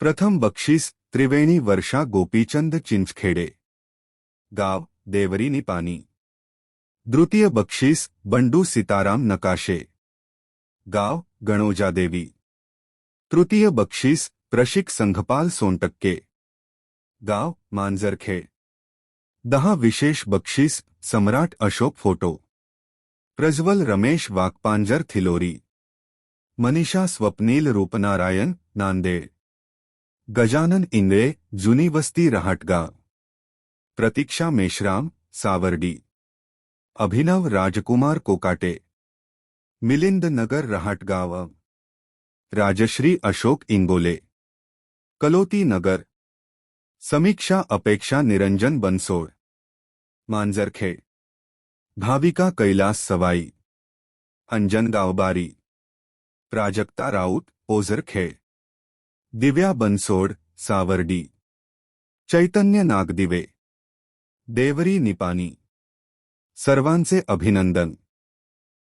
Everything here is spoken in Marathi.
प्रथम बक्षीस त्रिवेणी वर्षा गोपीचंद चिंचखेडे, गाव देवरी निपाणी। द्वितीय बक्षीस बंडू सीताराम नकाशे, गाव गणोजा देवी। तृतीय बक्षीस प्रशिक संघपाल सोनटक्के, गाव मांजरखेड। 10 विशेष बक्षीस सम्राट अशोक फोटो, प्रज्वल रमेश वाकपांजर थिलोरी, मनीषा स्वप्नील रूपनारायण नांदेड, गजानन इंगळे जुनी वस्ती रहाटगाव, प्रतीक्षा मेश्राम सावर्डी, अभिनव राजकुमार कोकाटे, मिलिंद नगर रहाटगाव, राजश्री अशोक इंगोले, कलोती नगर, समीक्षा अपेक्षा निरंजन बनसोड, मांजरखेड, भाविका कैलास सवाई, अंजन गावबारी, प्राजक्ता राऊत ओझरखेड, दिव्या बनसोड सावर्डी, चैतन्य नागदिवे देवरी निपाणी। सर्वांचे अभिनंदन।